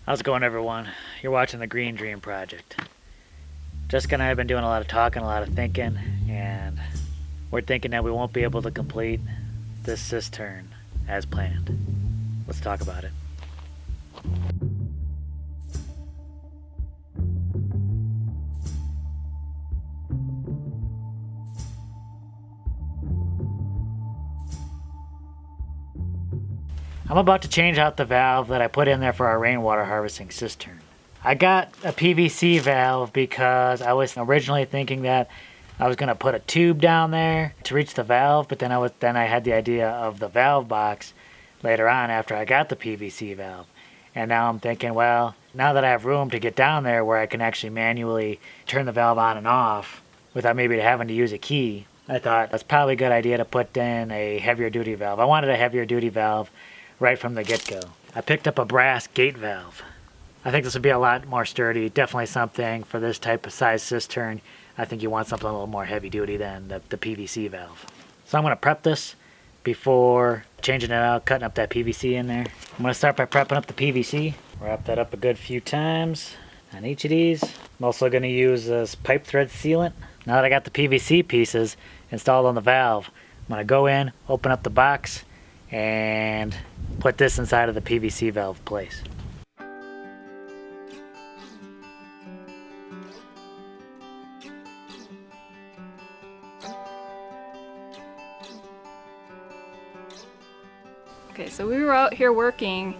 How's it going, everyone? You're watching the Green Dream Project. Jessica and I have been doing a lot of talking, a lot of thinking, and we're thinking that we won't be able to complete this cistern as planned. Let's talk about it. I'm about to change out the valve that I put in there for our rainwater harvesting cistern. I got a PVC valve because I was originally thinking that I was going to put a tube down there to reach the valve, but then I had the idea of the valve box later on after I got the PVC valve. And now I'm thinking, well, now that I have room to get down there where I can actually manually turn the valve on and off without maybe having to use a key, I thought that's probably a good idea to put in a heavier duty valve. I wanted a heavier duty valve right from the get-go. I picked up a brass gate valve. I think this would be a lot more sturdy, definitely something for this type of size cistern. I think you want something a little more heavy duty than the PVC valve. So I'm gonna prep this before changing it out, cutting up that PVC in there. I'm gonna start by prepping up the PVC. Wrap that up a good few times on each of these. I'm also gonna use this pipe thread sealant. Now that I got the PVC pieces installed on the valve, I'm gonna go in, open up the box, and put this inside of the PVC valve place. Okay, so we were out here working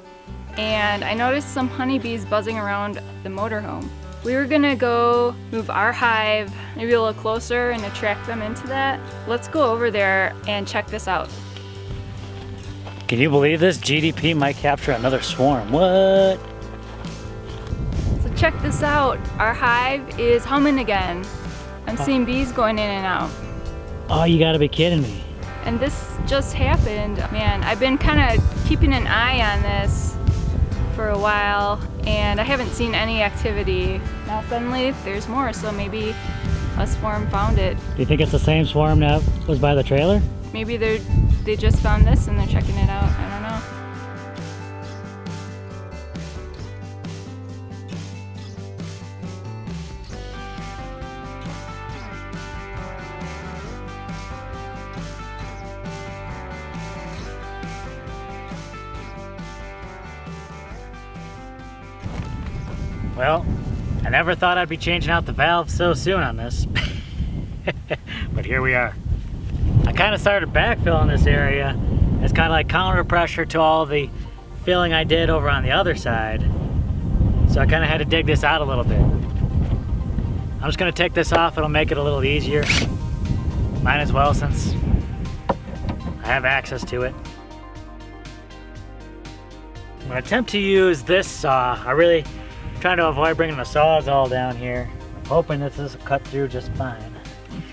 and I noticed some honeybees buzzing around the motorhome. We were gonna go move our hive maybe a little closer and attract them into that. Let's go over there and check this out. Can you believe this? GDP might capture another swarm. What? So check this out. Our hive is humming again. I'm seeing bees going in and out. Oh, you gotta be kidding me. And this just happened. Man, I've been kind of keeping an eye on this for a while and I haven't seen any activity. Now suddenly there's more, so maybe a swarm found it. Do you think it's the same swarm that was by the trailer? Maybe they just found this and they're checking it out. I don't know. Well, I never thought I'd be changing out the valve so soon on this. But here we are. I kind of started backfilling this area. It's kind of like counter pressure to all the filling I did over on the other side. So I kind of had to dig this out a little bit. I'm just going to take this off. It'll make it a little easier. Might as well since I have access to it. I'm going to attempt to use this saw. I really trying to avoid bringing the sawzall down here. I'm hoping this is cut through just fine.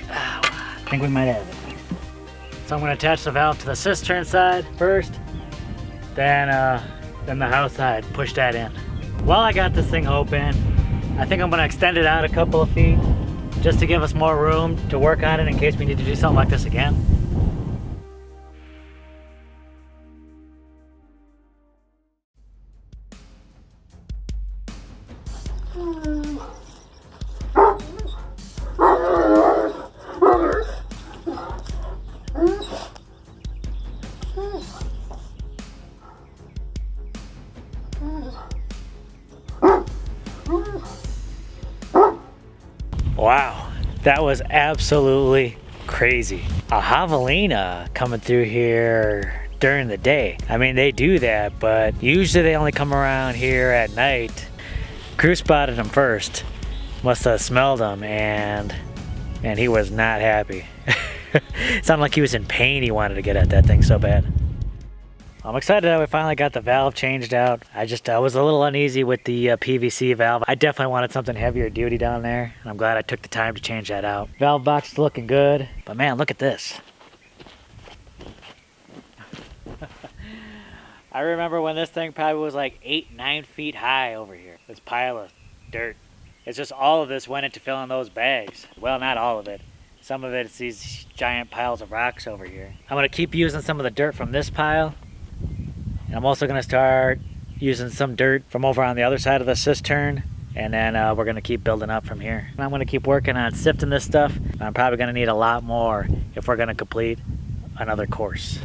I think we might have it. So I'm going to attach the valve to the cistern side first, then the house side, push that in. While I got this thing open, I think I'm going to extend it out a couple of feet just to give us more room to work on it in case we need to do something like this again. Wow, that was absolutely crazy. A javelina coming through here during the day. I mean, they do that, but usually they only come around here at night. Crew spotted him first, must have smelled him, and he was not happy. It sounded like he was in pain. He wanted to get at that thing so bad. I'm excited that we finally got the valve changed out. I was a little uneasy with the PVC valve. I definitely wanted something heavier duty down there, and I'm glad I took the time to change that out. Valve box is looking good, but man, look at this. I remember when this thing probably was like 8-9 feet high over here. This pile of dirt. It's just all of this went into filling those bags. Well, not all of it. Some of it's these giant piles of rocks over here. I'm gonna keep using some of the dirt from this pile. And I'm also gonna start using some dirt from over on the other side of the cistern, and then we're gonna keep building up from here. And I'm gonna keep working on sifting this stuff. I'm probably gonna need a lot more if we're gonna complete another course.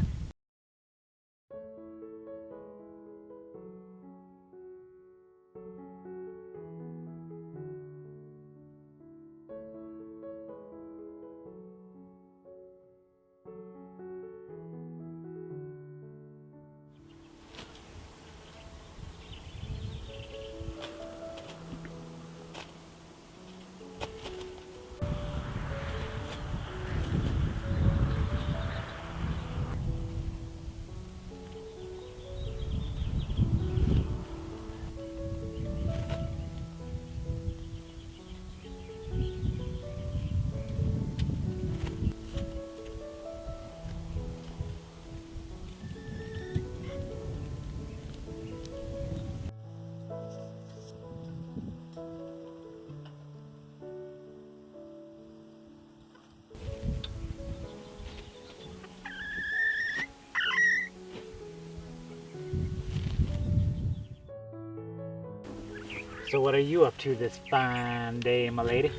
So what are you up to this fine day, my lady?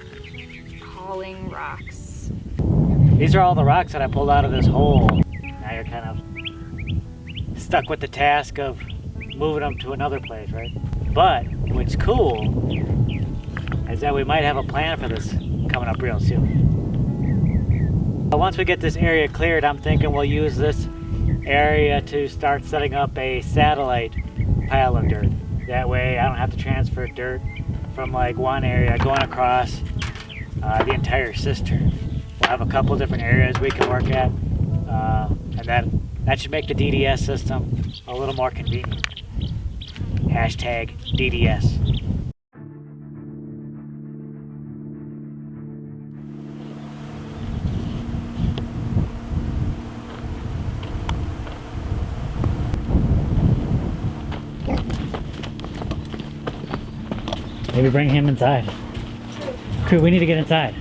Hauling rocks. These are all the rocks that I pulled out of this hole. Now you're kind of stuck with the task of moving them to another place, right? But what's cool is that we might have a plan for this coming up real soon. But once we get this area cleared, I'm thinking we'll use this area to start setting up a satellite pile of dirt. That way I don't have to transfer dirt from like one area going across the entire cistern. We'll have a couple different areas we can work at, and that should make the DDS system a little more convenient. Hashtag DDS. Maybe bring him inside. Crew, we need to get inside.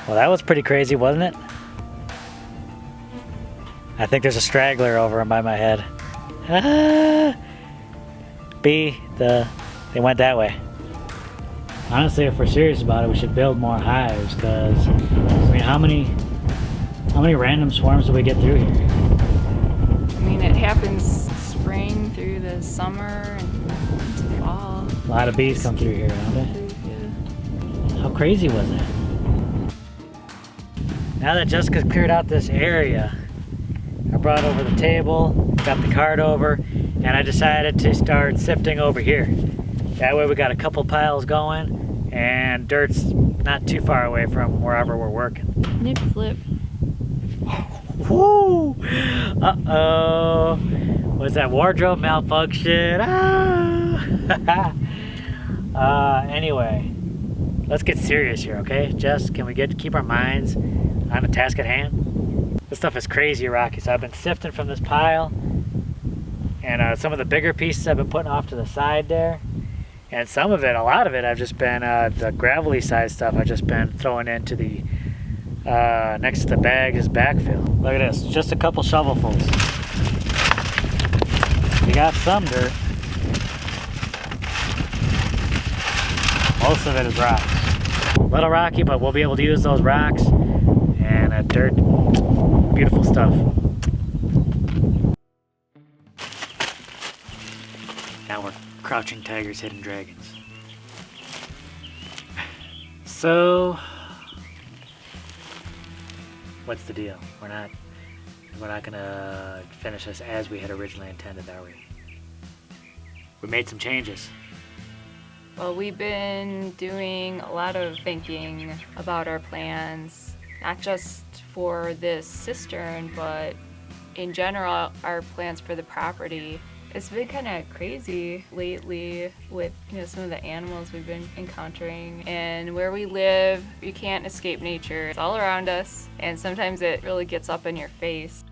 Well, that was pretty crazy, wasn't it? I think there's a straggler over by my head. Ah! They went that way. Honestly, if we're serious about it, we should build more hives, because, I mean, how many random swarms do we get through here? I mean, it happens spring through the summer and into fall. A lot of bees come through here, don't they? Yeah. How crazy was that? Now that Jessica's cleared out this area, I brought over the table, got the cart over, and I decided to start sifting over here. That way we got a couple piles going, and dirt's not too far away from wherever we're working. Nip slip. Woo! Uh-oh. Was that wardrobe malfunction? Ah! Anyway, let's get serious here, okay? Jess, can we keep our minds on the task at hand? This stuff is crazy rocky, so I've been sifting from this pile, and some of the bigger pieces I've been putting off to the side there, and some of it, a lot of it, I've just been, the gravelly size stuff I've just been throwing into the, next to the bag as backfill. Look at this, just a couple shovelfuls. We got some dirt. Most of it is rocks. A little rocky, but we'll be able to use those rocks and dirt. Beautiful stuff. Now we're crouching tigers, hidden dragons. So, what's the deal? We're not gonna finish this as we had originally intended, are we? We made some changes. Well, we've been doing a lot of thinking about our plans, not just for this cistern, but in general, our plans for the property. It's been kind of crazy lately with some of the animals we've been encountering. And where we live, you can't escape nature. It's all around us, and sometimes it really gets up in your face.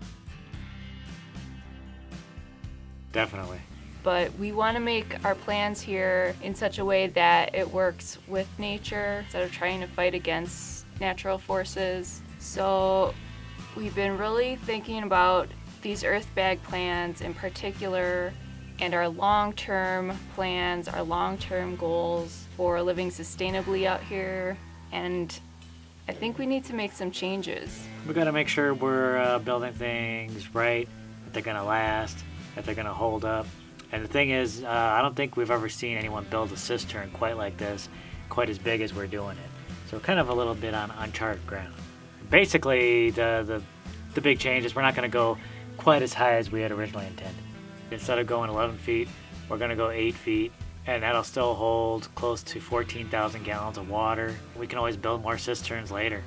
Definitely. But we want to make our plans here in such a way that it works with nature instead of trying to fight against natural forces. So we've been really thinking about these Earthbag plans in particular, and our long-term plans, our long-term goals for living sustainably out here. And I think we need to make some changes. We got to make sure we're building things right, that they're going to last, that they're going to hold up. And the thing is, I don't think we've ever seen anyone build a cistern quite like this, quite as big as we're doing it. So kind of a little bit on uncharted ground. Basically, the big change is we're not going to go quite as high as we had originally intended. Instead of going 11 feet, we're going to go 8 feet, and that'll still hold close to 14,000 gallons of water. We can always build more cisterns later.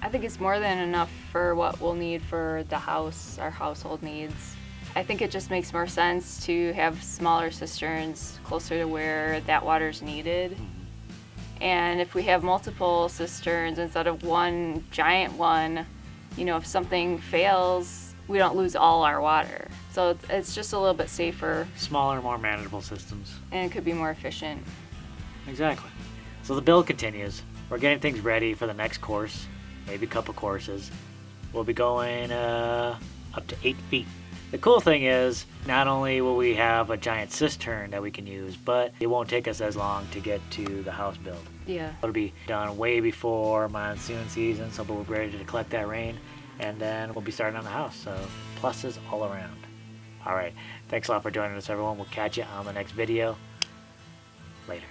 I think it's more than enough for what we'll need for the house, our household needs. I think it just makes more sense to have smaller cisterns closer to where that water's needed. And if we have multiple cisterns instead of one giant one, if something fails, we don't lose all our water. So it's just a little bit safer. Smaller, more manageable systems. And it could be more efficient. Exactly. So the build continues. We're getting things ready for the next course, maybe a couple courses. We'll be going up to 8 feet. The cool thing is, not only will we have a giant cistern that we can use, but it won't take us as long to get to the house build. Yeah. It'll be done way before monsoon season, so we'll be ready to collect that rain, and then we'll be starting on the house. So pluses all around. All right. Thanks a lot for joining us, everyone. We'll catch you on the next video. Later.